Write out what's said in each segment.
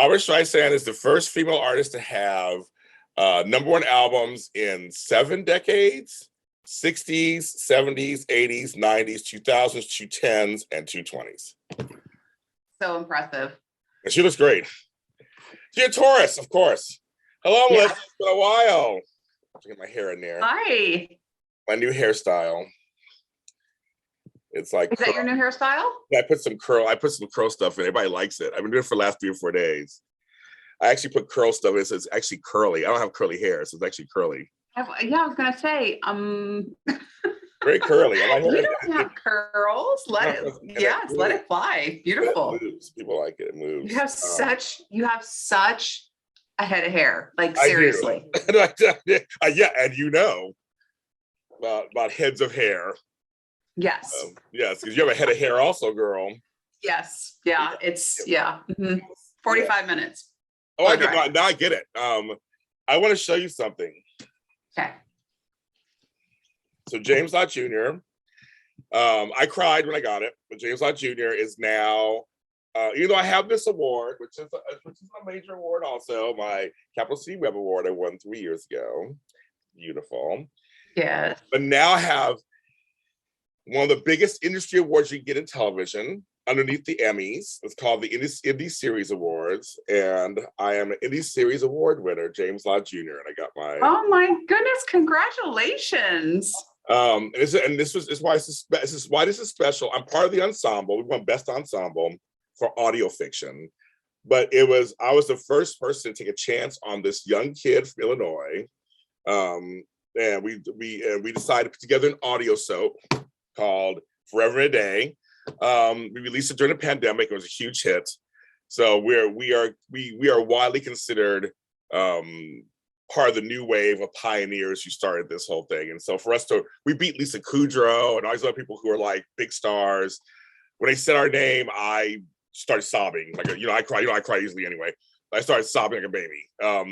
Barbra Streisand is the first female artist to have #1 albums in 7 decades: 60s, 70s, 80s, 90s, 2000s, 2010s, and 2020s. So impressive. And she looks great. She's a Taurus, of course. Hello, Melissa. It's been a while. I'll get my hair in there. Hi. My new hairstyle. It's like, is that your new hairstyle? I put some curl stuff in. Everybody likes it. I've been doing it for the last 3 or 4 days. I actually put curl stuff in, so it's actually curly. I don't have curly hair, so it's actually curly. Yeah, I was gonna say, very curly. You don't have curls. Let it fly. Beautiful. It moves. People like it. It moves. You have such a head of hair. Like, seriously. Yeah, and about heads of hair. Yes. Yes, because you have a head of hair also, girl. Yes. Yeah. It's 45 minutes. Oh, now I get it. I want to show you something. Okay. So James Lott Jr. I cried when I got it, but James Lott Jr. is now, even though I have this award, which is a major award also, my Capital C Web Award I won 3 years ago. Beautiful. Yes. But now I have one of the biggest industry awards you can get in television underneath the Emmys. It's called the Indie Series Awards, and I am an Indie Series Award winner, James Lott Jr. And I got my. Oh my goodness! Congratulations. This is why this is special. I'm part of the ensemble. We won Best Ensemble for audio fiction, but I was the first person to take a chance on this young kid from Illinois, and we decided to put together an audio soap called Forever and a Day. We released it during the pandemic. It was a huge hit. So we are widely considered part of the new wave of pioneers who started this whole thing. And so for us we beat Lisa Kudrow and all these other people who are like big stars. When they said our name, I started sobbing. Like, I cry. I cry easily anyway. I started sobbing like a baby. Where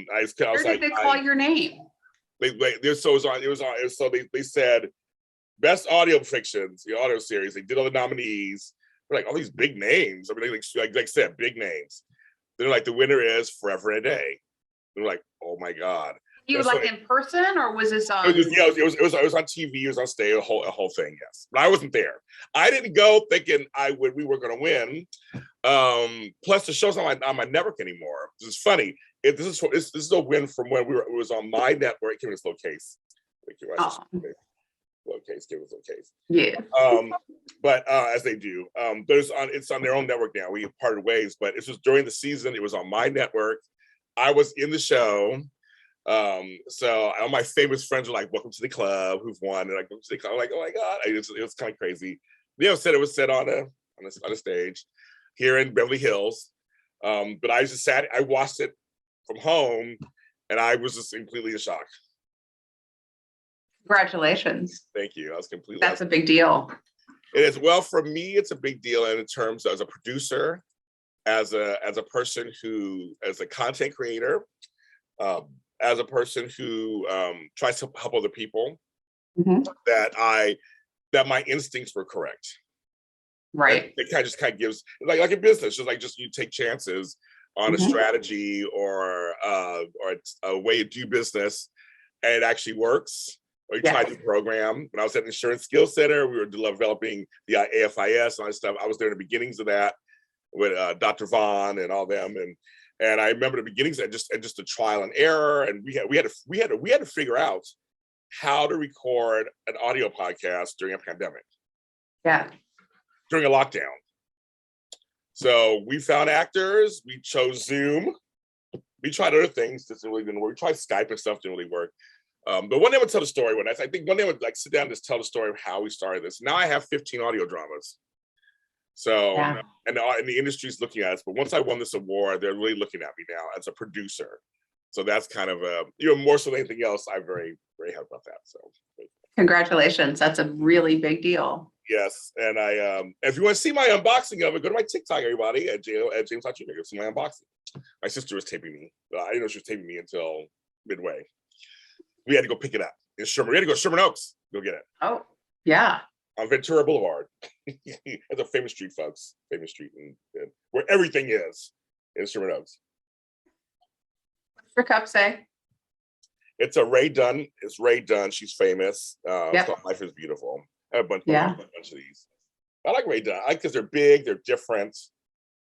did they call your name? They said Best Audio Fictions, the audio series. They did all the nominees. They're like all these big names. I mean, like I said, big names. They're like, the winner is Forever and a Day. They're like, oh my God. You were like in person, or was this on? It was on TV. It was on stage. A whole thing. Yes, but I wasn't there. I didn't go thinking we were going to win. Plus, the show's not on my network anymore. This is funny. This is a win from when it was on my network. Give me this little case. Give us a case. Yeah. But as they do, it's on their own network now. We parted ways, but it was during the season. It was on my network. I was in the show. So all my famous friends were like, "Welcome to the club." Who've won? And welcome to the club. I'm like, oh my God, it was kind of crazy. It was set on a stage here in Beverly Hills. But I just sat. I watched it from home, and I was just completely in shock. Congratulations. Thank you. That's a big deal. It is. Well, for me, it's a big deal in terms of, as a producer, as a person who, as a content creator, as a person who tries to help other people, that my instincts were correct. Right. It kind of gives, like in business, just you take chances on a strategy or a way to do business, and it actually works. Or you try to program. When I was at the Insurance Skills Center, we were developing the AFIS and all that stuff. I was there in the beginnings of that with Dr. Vaughn and all them, and I remember the beginnings and just the trial and error, and we had to figure out how to record an audio podcast during a pandemic. Yeah. During a lockdown. So we found actors. We chose Zoom. We tried other things that really didn't work. We tried Skype and stuff, didn't really work. But one day I would tell the story. I think one day I would like sit down and just tell the story of how we started this. Now I have 15 audio dramas. So, and the industry's looking at us. But once I won this award, they're really looking at me now as a producer. So that's kind of more so than anything else. I'm very, very happy about that. So, congratulations! That's a really big deal. Yes, and if you want to see my unboxing of it, go to my TikTok, everybody, at James Lott Jr. Go see my unboxing. My sister was taping me. I didn't know she was taping me until midway. We had to go pick it up in Sherman. We had to go to Sherman Oaks, go get it. Oh, yeah. On Ventura Boulevard. It's a famous street, folks. Famous street, and where everything is in Sherman Oaks. Your cup say? It's a Rae Dunn. It's Rae Dunn. She's famous. Yep. It's called Life is Beautiful. I have a bunch of these. I like Rae Dunn because they're big, they're different.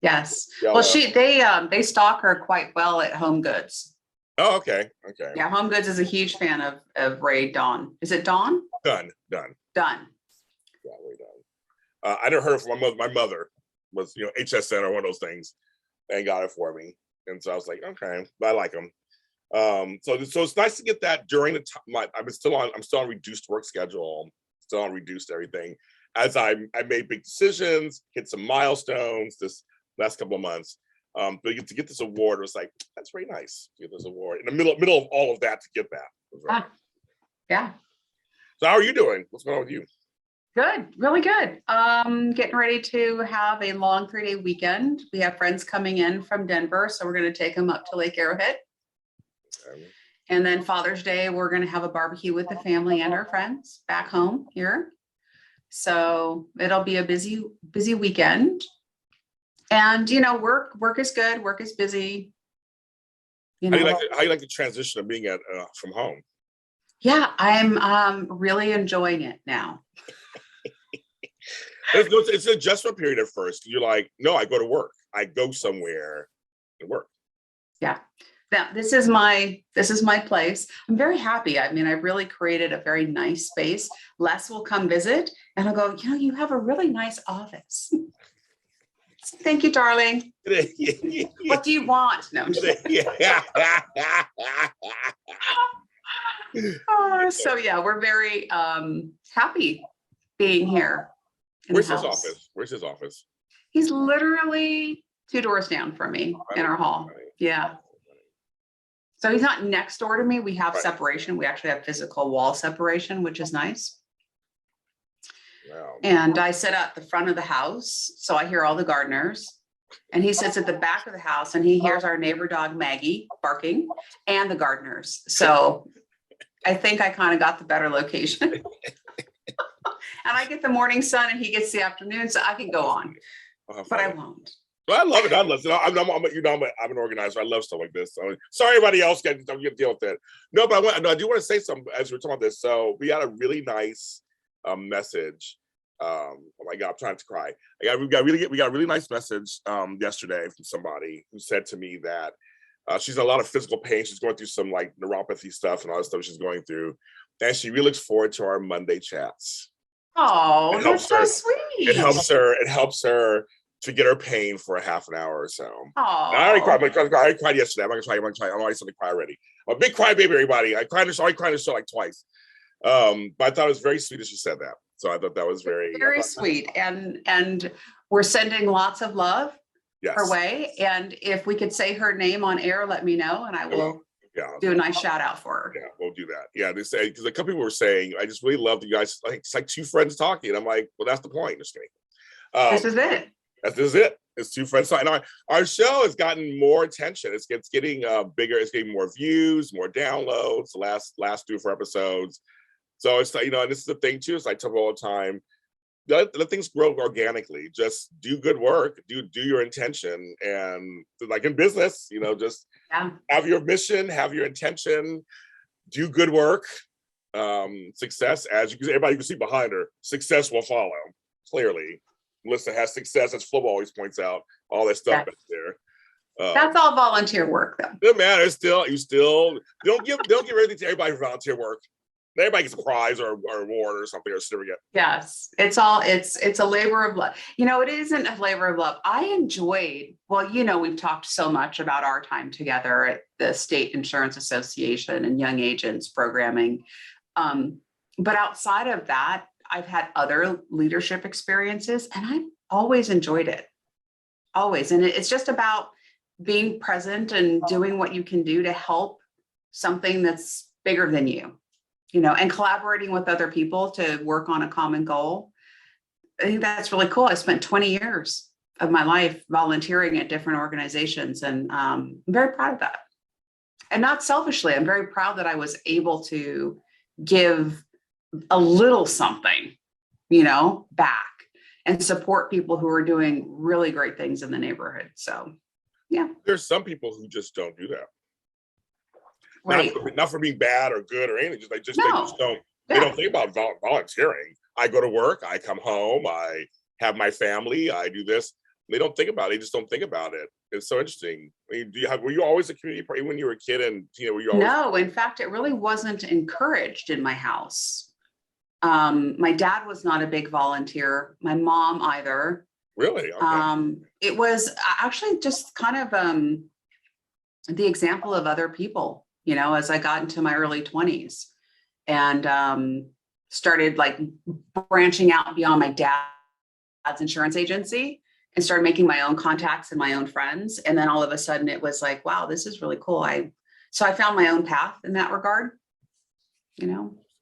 Yes. Yellow. Well, they stock her quite well at Home Goods. Oh, okay. Okay. Yeah, Home Goods is a huge fan of Rae Dunn. Is it Dawn? Dunn. Yeah, Rae Dunn. I never heard of my mother was, HSN or one of those things and got it for me. And so I was like, okay, but I like them. So it's nice to get that during the time. I'm still on reduced work schedule, still on reduced everything. As I made big decisions, hit some milestones this last couple of months. But to get this award, it was like, that's very nice to get this award in the middle of all of that to get that. Right. Yeah. So how are you doing? What's going on with you? Good, really good. Getting ready to have a long 3-day weekend. We have friends coming in from Denver, so we're going to take them up to Lake Arrowhead. And then Father's Day, we're going to have a barbecue with the family and our friends back home here. So it'll be a busy weekend. And work is good. Work is busy. How do you like the transition of being from home? Yeah, I'm really enjoying it now. It's an adjustment period at first. You're like, no, I go to work. I go somewhere to work. Yeah. Now, this is my place. I'm very happy. I mean, I really created a very nice space. Les will come visit and I'll go, you have a really nice office. Thank you, darling. What do you want? No, I'm just so yeah, we're very happy being here. Where's his office? He's literally 2 doors down from me in our hall. Yeah. So he's not next door to me. We have separation. We actually have physical wall separation, which is nice. Wow. And I sit at the front of the house, so I hear all the gardeners. And he sits at the back of the house and he hears our neighbor dog Maggie barking and the gardeners. So I think I kind of got the better location. And I get the morning sun and he gets the afternoon, so I can go on, but I won't. Well, I love it. I'm an organizer. I love stuff like this. So, sorry, everybody else don't get to deal with it. No, but I do want to say something as we're talking about this. So we got a really nice message. Oh my God, I'm trying to cry. We got a really nice message yesterday from somebody who said to me that she's in a lot of physical pain. She's going through some like neuropathy stuff and all that stuff she's going through, and she really looks forward to our Monday chats. Oh, that's so sweet. It helps her to get her pain for a half an hour or so. Oh, I already cried. I cried yesterday. I'm gonna try. I'm already starting to cry already. I'm a big crybaby, everybody. I cried in the show like twice. But I thought it was very sweet that she said that. So I thought that was very sweet. And we're sending lots of love her way. And if we could say her name on air, let me know, and I will do a nice shout out for her. Yeah, we'll do that. Yeah, they say because a couple people were saying, I just really love you guys. Like it's like 2 friends talking. And I'm like, well, that's the point. Just kidding. This is it. This is it. It's 2 friends talking. Our show has gotten more attention. It's getting bigger. It's getting more views, more downloads. The last 2 episodes. So it's like, and this is the thing too. It's like I tell people all the time. Let things grow organically. Just do good work. Do your intention, and like in business, just have your mission, have your intention, do good work. Success, everybody can see behind her, success will follow. Clearly, Melissa has success, as Flo always points out. All that stuff back there. That's all volunteer work, though. It matters. You still don't give everything to everybody for volunteer work. Everybody gets a prize or award or something or certificate. Yes, it's a labor of love. It isn't a labor of love. I enjoyed, we've talked so much about our time together at the State Insurance Association and Young Agents programming. But outside of that, I've had other leadership experiences and I've always enjoyed it. Always. And it's just about being present and doing what you can do to help something that's bigger than you. And collaborating with other people to work on a common goal. I think that's really cool. I spent 20 years of my life volunteering at different organizations, and I'm very proud of that. And not selfishly, I'm very proud that I was able to give a little something, back and support people who are doing really great things in the neighborhood. So, yeah. There's some people who just don't do that. Right. Not for being bad or good or anything. Just like they No. just don't they Yeah. don't think about volunteering. I go to work, I come home, I have my family, I do this. They don't think about it. They just don't think about it. It's so interesting. I mean, were you always a community party when you were a kid, and were you always? No, in fact, it really wasn't encouraged in my house. My dad was not a big volunteer, my mom either. Really? Okay. It was actually just kind of the example of other people, as I got into my early 20s and started like branching out beyond my dad's insurance agency and started making my own contacts and my own friends. And then all of a sudden it was like, wow, this is really cool. So I found my own path in that regard,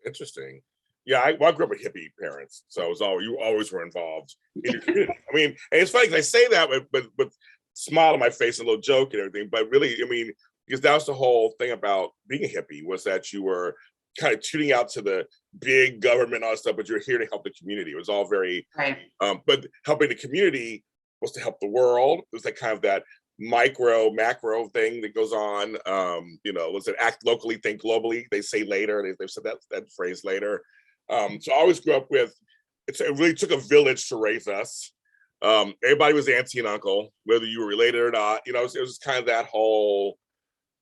Interesting. Yeah, I grew up with hippie parents, so it was you always were involved in your community. I mean, and it's funny because I say that with smile on my face and a little joke and everything, but really, I mean, because that was the whole thing about being a hippie, was that you were kind of tuning out to the big government and all that stuff, but you're here to help the community. It was all very right. But helping the community was to help the world. It was like kind of that macro thing that goes on. Was it act locally, think globally? They say later. They've said that phrase later. So I always grew up with, it really took a village to raise us. Everybody was auntie and uncle, whether you were related or not. It was kind of that whole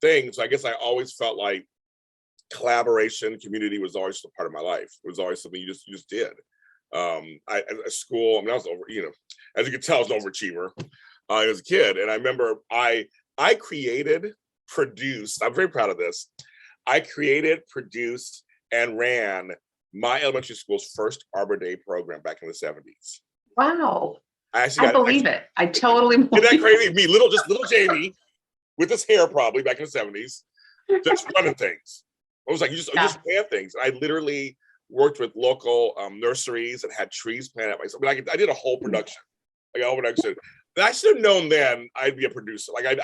thing. So I guess I always felt like collaboration, community was always a part of my life. It was always something you just did. At school, I mean, I was over, as you can tell, I was an overachiever as a kid. And I remember I produced, I'm very proud of this. I created, produced, and ran my elementary school's first Arbor Day program back in the 70s. Wow. I believe it. I totally believe it. Isn't that crazy? Me, little Jamie, with his hair probably back in the 70s, just running things. I was like, you just plant things. I literally worked with local nurseries and had trees planted at myself. I mean, I did a whole production, And I should have known then I'd be a producer. Like I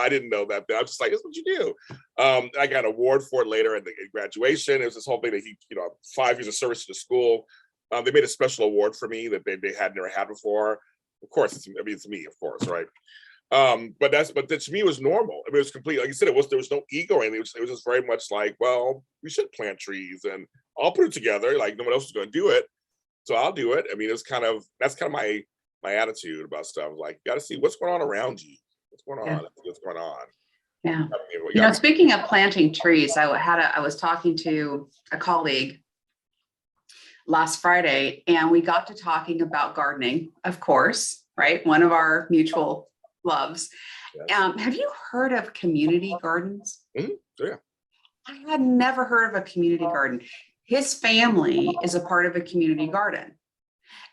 didn't know that then. I was just like, that's what you do. I got an award for it later in graduation. It was this whole thing that 5 years of service to the school. They made a special award for me that they had never had before. Of course, it's me, of course, right? But that to me was normal. I mean, it was complete. Like you said, there was no ego or anything. It was just very much like, well, we should plant trees, and I'll put it together. Like no one else is going to do it, so I'll do it. I mean, that's kind of my attitude about stuff. Like, you got to see what's going on around you. What's going on? What's going on? Yeah. Speaking of planting trees, I was talking to a colleague last Friday, and we got to talking about gardening, of course, right? One of our mutual loves. Yes. Have you heard of community gardens? Mm-hmm. Yeah. I had never heard of a community garden. His family is a part of a community garden.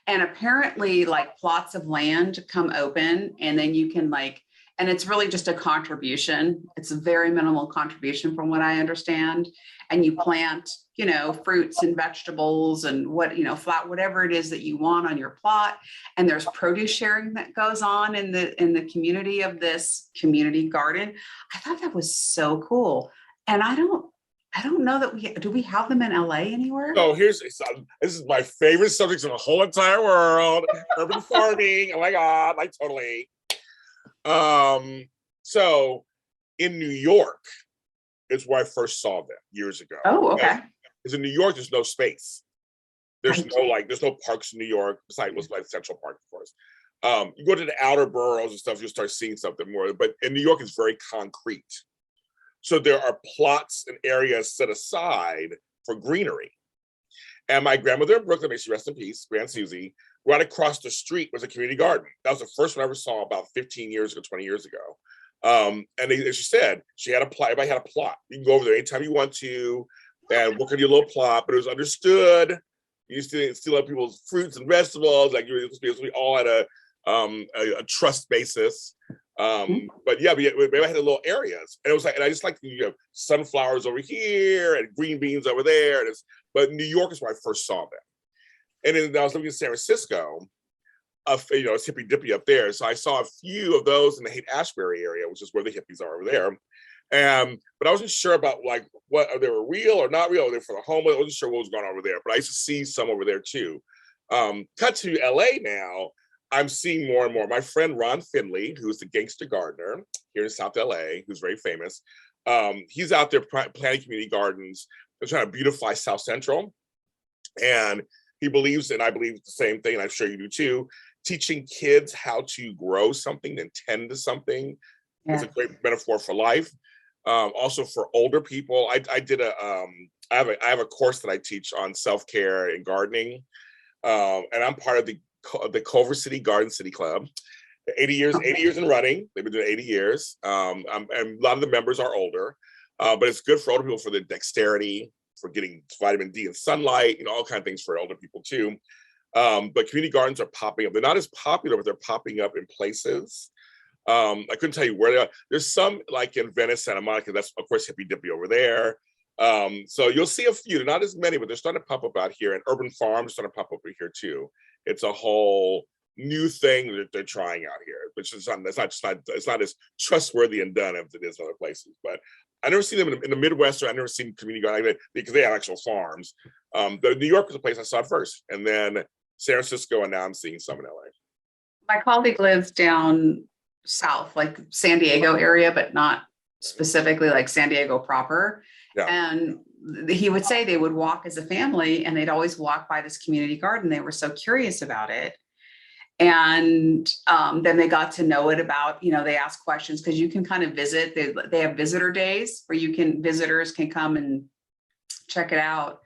And apparently like plots of land come open, and then you can and it's really just a contribution. It's a very minimal contribution from what I understand. And you plant, fruits and vegetables and whatever it is that you want on your plot. And there's produce sharing that goes on in the community of this community garden. I thought that was so cool. And I don't know that do we have them in LA anywhere? So this is my favorite subject in the whole entire world. Urban farming. Oh my God, like totally. So in New York is where I first saw them years ago. Oh, okay. Because in New York, there's no space. There's no parks in New York. Besides, it was like Central Park, of course. You go to the outer boroughs and stuff, you'll start seeing something more. But in New York, it's very concrete. So there are plots and areas set aside for greenery. And my grandmother in Brooklyn, may she rest in peace, Grand Susie, right across the street was a community garden. That was the first one I ever saw about 15 years ago, 20 years ago. And as she said, she had a plot. Everybody had a plot. You can go over there anytime you want to and work on your little plot, but it was understood. You used to steal up people's fruits and vegetables. Like we all had a trust basis. But yeah, we had little areas, and it was like, and I just like sunflowers over here and green beans over there. But New York is where I first saw them, and then I was living in San Francisco. It's hippy dippy up there, so I saw a few of those in the Haight-Ashbury area, which is where the hippies are over there. But I wasn't sure about what they were real or not real. They were for the homeless. I wasn't sure what was going on over there, but I used to see some over there too. Cut to LA now. I'm seeing more and more. My friend Ron Finley, who's the gangster gardener here in South LA, who's very famous, He's out there planting community gardens and trying to beautify South Central. And he believes, and I believe the same thing, and I'm sure you do too, teaching kids how to grow something and tend to something is a great metaphor for life. Also for older people, I did I have a course that I teach on self-care and gardening, and I'm part of the Culver City Garden City Club. 80 years in running. They've been doing 80 years. And a lot of the members are older, but it's good for older people for the dexterity, for getting vitamin D and sunlight, all kind of things for older people too. But community gardens are popping up. They're not as popular, but they're popping up in places. I couldn't tell you where they are. There's some like in Venice, Santa Monica. That's of course hippy dippy over there. So you'll see a few. They're not as many, but they're starting to pop up out here. And urban farms starting to pop up here too. It's a whole new thing that they're trying out here, which is it's not as trustworthy and done as it is in other places. But I never seen them in the Midwest, or I never seen community gardening because they have actual farms. New York was a place I saw it first, and then San Francisco, and now I'm seeing some in LA. My colleague lives down south, like San Diego area, but not specifically like San Diego proper. Yeah. And he would say they would walk as a family, and they'd always walk by this community garden. They were so curious about it. And then they got to know it about, they ask questions because you can kind of visit. They have visitor days where visitors can come and check it out.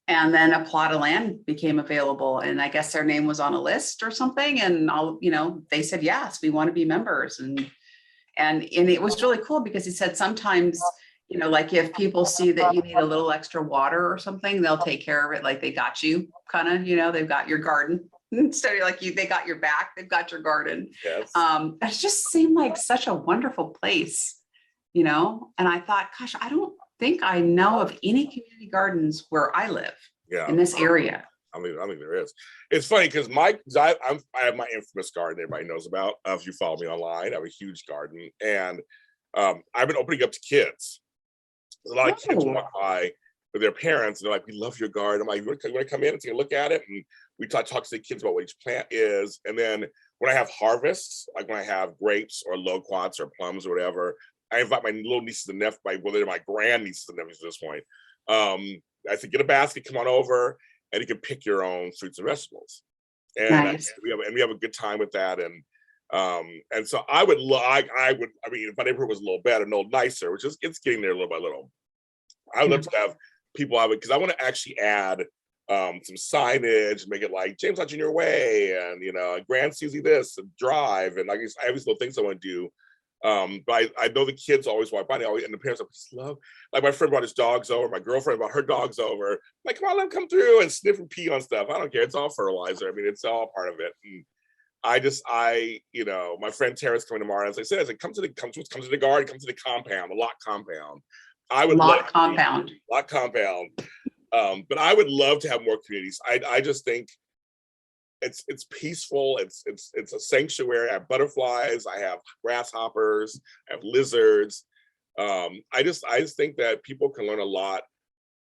And then a plot of land became available, and I guess their name was on a list or something. And they said, yes, we want to be members. And it was really cool because he said sometimes, like if people see that you need a little extra water or something, they'll take care of it. Like they got you kind of, they've got your garden. Instead of like they got your back, they've got your garden. Yes. It just seemed like such a wonderful place, and I thought, gosh, I don't think I know of any community gardens where I live in this area. I mean, there is. It's funny because I have my infamous garden everybody knows about. If you follow me online, I have a huge garden, and I've been opening up to kids. There's a lot of kids walk by with their parents, and they're like, "We love your garden." I'm like, "You want to come in and take a look at it?" And we talk to the kids about what each plant is. And then when I have harvests, like when I have grapes or loquats or plums or whatever, I invite my little nieces and nephews, they're my grand nieces and nephews at this point. I said, get a basket, come on over, and you can pick your own fruits and vegetables. And nice. we have a good time with that. And so I would, if my neighborhood was a little better and a little nicer, which is, it's getting there little by little. I would love to have people, because I want to actually add some signage, make it like James Lodge in your way, and Grand Susie this, and drive, and I have these little things I want to do. But I know the kids always walk by, and the parents just love. Like my friend brought his dogs over, my girlfriend brought her dogs over. I'm like, come on, let them come through and sniff and pee on stuff. I don't care. It's all fertilizer. I mean, it's all part of it. And my friend Tara's coming tomorrow, and as I said, come to the garden, come to the compound, the lot compound. I would lot compound. But I would love to have more communities. I just think it's peaceful. It's a sanctuary. I have butterflies. I have grasshoppers. I have lizards. I just think that people can learn a lot,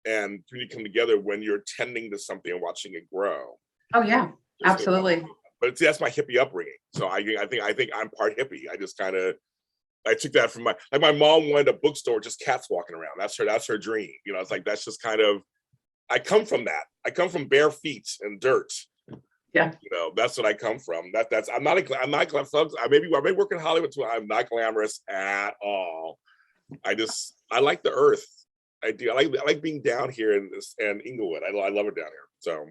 and community come together when you're tending to something and watching it grow. Oh yeah, absolutely. But that's my hippie upbringing. So I think I'm part hippie. I took that from my mom wanted a bookstore, just cats walking around. That's her dream. It's like, that's just kind of, I come from that. I come from bare feet and dirt. Yeah. That's what I come from. I'm not glamorous. I may work in Hollywood too. I'm not glamorous at all. I like the earth. I do. I like being down here in Inglewood. I love it down here. So,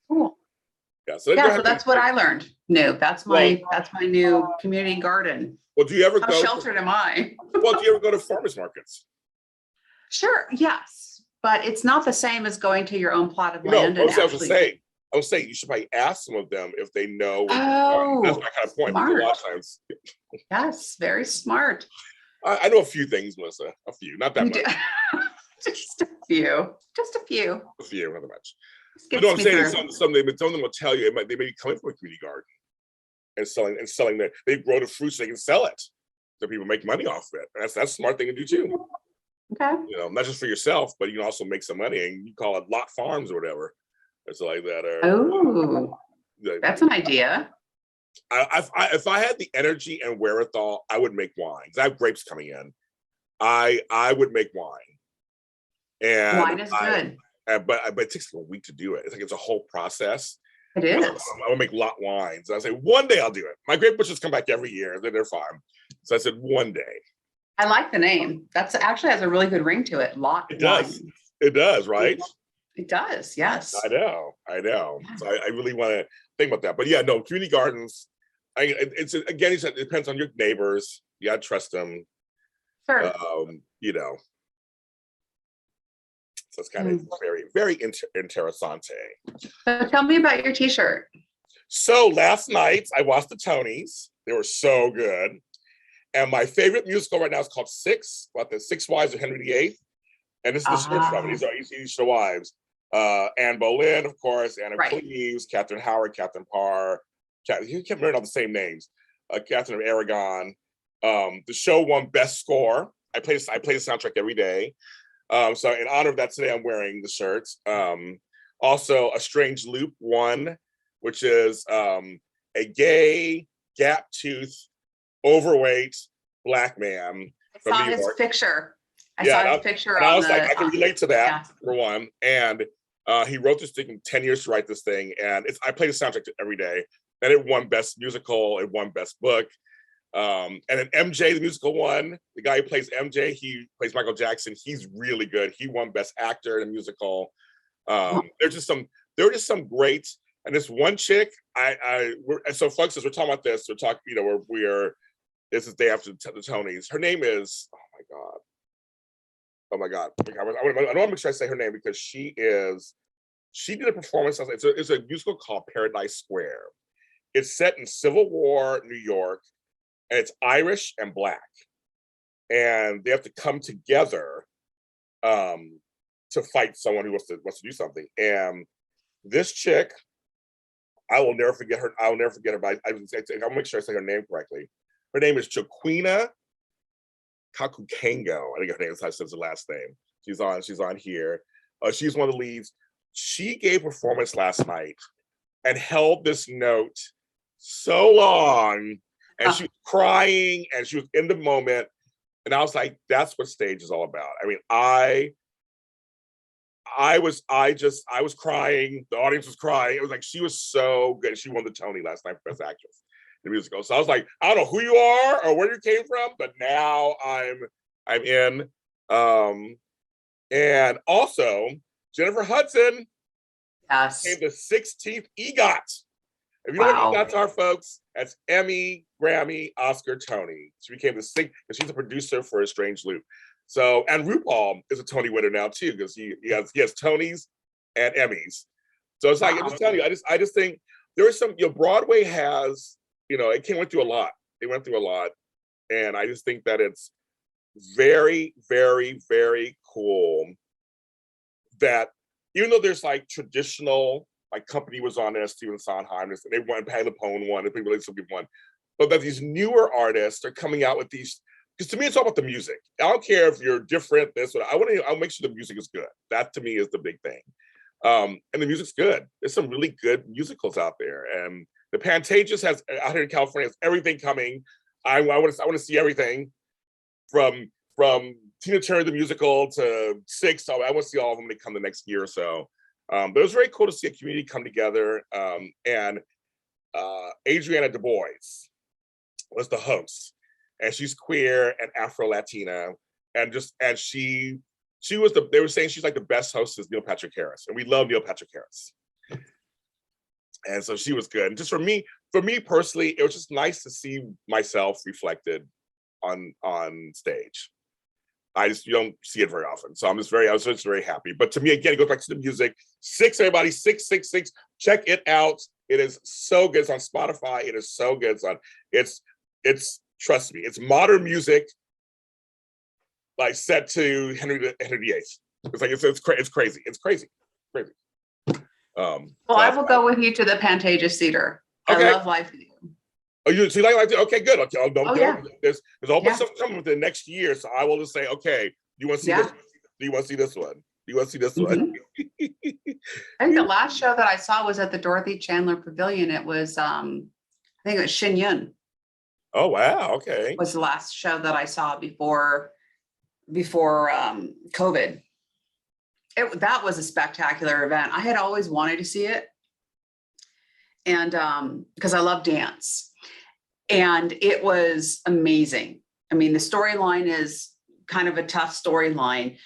Cool. Yeah. So that's what I learned. That's my new community garden. Well, do you ever How sheltered am I? Well, do you ever go to farmers markets? Sure. Yes. But it's not the same as going to your own plot of No, land. I was saying you should probably ask some of them if they know. That's my kind of point. Smart. A lot of times. Yes, very smart. I know a few things, Melissa. A few, not that much. Just a few. A few, not that much. But I'm saying some of them will tell you they may be coming from a community garden and selling that. They grow the fruits, so they can sell it, so people make money off of it. That's a smart thing to do too. Okay. Not just for yourself, but you can also make some money, and you call it lot farms or whatever. It's like that. Oh, that's an idea. If I had the energy and wherewithal, I would make wine. I have grapes coming in. I would make wine. And wine is good. But it takes like a week to do it. It's like it's a whole process. It is. I will make lot wines. I say one day I'll do it. My grape bushes come back every year. They're fine. So I said one day. I like the name. That's actually has a really good ring to it. Lot It wine. does. It does, right? It does. Yes. I know. Yeah. So I really want to think about that. But yeah, no, community gardens. It's again, you said it depends on your neighbors. You gotta trust them. Sure. You know. So it's kind of very, very interessante. So tell me about your t-shirt. So last night I watched the Tonys. They were so good. And my favorite musical right now is called Six, about the Six Wives of Henry VIII. And this is the search from it. These are each the wives. Anne Boleyn, of course, Anne of Cleves, Catherine Howard, Catherine Parr. You kept learning all the same names. Catherine of Aragon. The show won Best Score. I play the soundtrack every day. So in honor of that, today I'm wearing the shirts. Also, A Strange Loop won, which is a gay, gap-toothed, overweight Black man from New York. I saw his picture. I was like, I can relate to that, for one. And he wrote this thing in 10 years to write this thing. And I play the soundtrack every day. And it won Best Musical. It won Best Book. And then MJ, the musical one, the guy who plays MJ, he plays Michael Jackson. He's really good. He won Best Actor in a musical. There were just some great, and this one chick, so folks, as we're talking about this, we're talking, this is day after the Tonys. Her name is, oh my God. I want to make sure I say her name because she did a performance. It's a musical called Paradise Square. It's set in Civil War, New York. And it's Irish and Black, and they have to come together to fight someone who wants to do something. And this chick, I will never forget her. But I'll make sure I say her name correctly. Her name is Jaquina Kakukango. I think her name is how she says the last name. She's on here. She's one of the leads. She gave a performance last night and held this note so long. And she was crying and she was in the moment. And I was like, that's what stage is all about. I mean, I was crying. The audience was crying. It was like, she was so good. She won the Tony last night for Best Actress in the musical. So I was like, I don't know who you are or where you came from, but now I'm in. And also Jennifer Hudson became the 16th EGOT. If you know what EGOTs are, folks, that's Emmy, Grammy, Oscar, Tony. She became the 6th, because she's a producer for A Strange Loop. So, and RuPaul is a Tony winner now too, because he has Tonys and Emmys. So it's like, I'm just telling you, I just think there is some, Broadway has, it went through a lot. They went through a lot. And I just think that it's very, very, very cool that even though there's like traditional, like Company was on there, Stephen Sondheim, and they won, Patti LuPone won, and people won. But that these newer artists are coming out with these, because to me, it's all about the music. I don't care if you're different, I'll make sure the music is good. That to me is the big thing. And the music's good. There's some really good musicals out there. And the Pantages has, out here in California, has everything coming. I want to see everything from Tina Turner, the musical, to Six. So I want to see all of them when they come the next year or so. But it was very cool to see a community come together. And Adriana Du Bois was the host, and she's queer and Afro-Latina, and she was they were saying she's like the best host is Neil Patrick Harris, and we love Neil Patrick Harris. And so she was good. And just for me personally, it was just nice to see myself reflected on stage. You don't see it very often. So I was just very happy. But to me, again, it goes back to the music. Six, everybody, 666. Check it out. It is so good. It's on Spotify. It is so good. It's trust me, it's modern music, like set to Henry VIII. It's like it's crazy. It's crazy. Well, I will go with you to the Pantages Theater. Okay. I love live theater. Oh, you like it? Okay, good. Okay, yeah. There's a whole bunch of stuff coming within the next year, so I will just say, okay, do you want to see this? Do you want to see this one? Do you want to see this one? I think the last show that I saw was at the Dorothy Chandler Pavilion. It was, I I think it was Shin Yun Oh, wow. Okay. was the last show that I saw before COVID. That was a spectacular event. I had always wanted to see it. And because I love dance. And it was amazing. I mean, the storyline is kind of a tough storyline.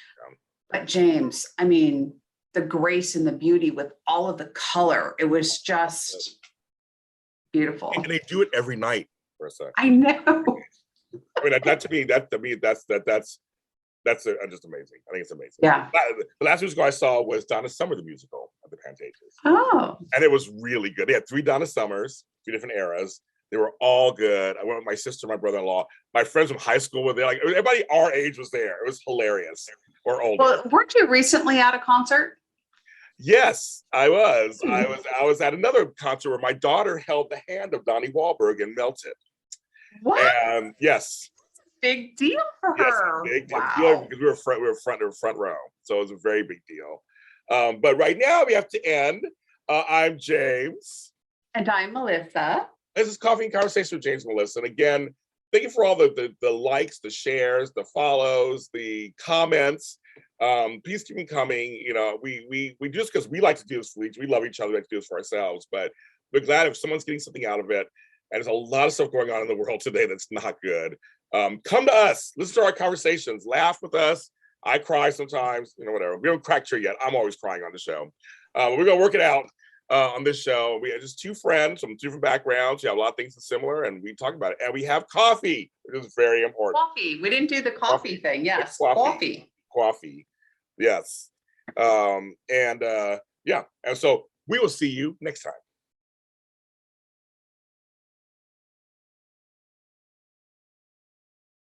But James, I mean, the grace and the beauty with all of the color, it was just beautiful. And they do it every night, Marissa. I know. I mean, that's just amazing. I think it's amazing. Yeah. The last musical I saw was Donna Summer, the musical at the Pantages. Oh. And it was really good. They had 3 Donna Summers, 3 different eras. They were all good. I went with my sister, my brother-in-law, my friends from high school were there. Like everybody our age was there. It was hilarious. Or older. Well, weren't you recently at a concert? Yes, I was. I was at another concert where my daughter held the hand of Donnie Wahlberg and melted. What? And yes. Big deal for her. Yes, big wow. deal because we were front row. So it was a very big deal. But right now we have to end. I'm James. And I'm Melissa. This is Coffee and Conversation with James and Melissa. And again, thank you for all the likes, the shares, the follows, the comments. Please keep them coming. You know, we do this because we like to do this for each. We love each other. We like to do this for ourselves. But we're glad if someone's getting something out of it. And there's a lot of stuff going on in the world today that's not good. Come to us. Listen to our conversations. Laugh with us. I cry sometimes. You know, whatever. We haven't cracked her yet. I'm always crying on the show. We're gonna work it out. On this show, we are just 2 friends from different backgrounds. We have a lot of things that's similar, and we talk about it. And we have coffee, which is very important. Coffee. We didn't do the coffee thing. Yes, coffee. Coffee. Yes. Yeah. And so we will see you next time.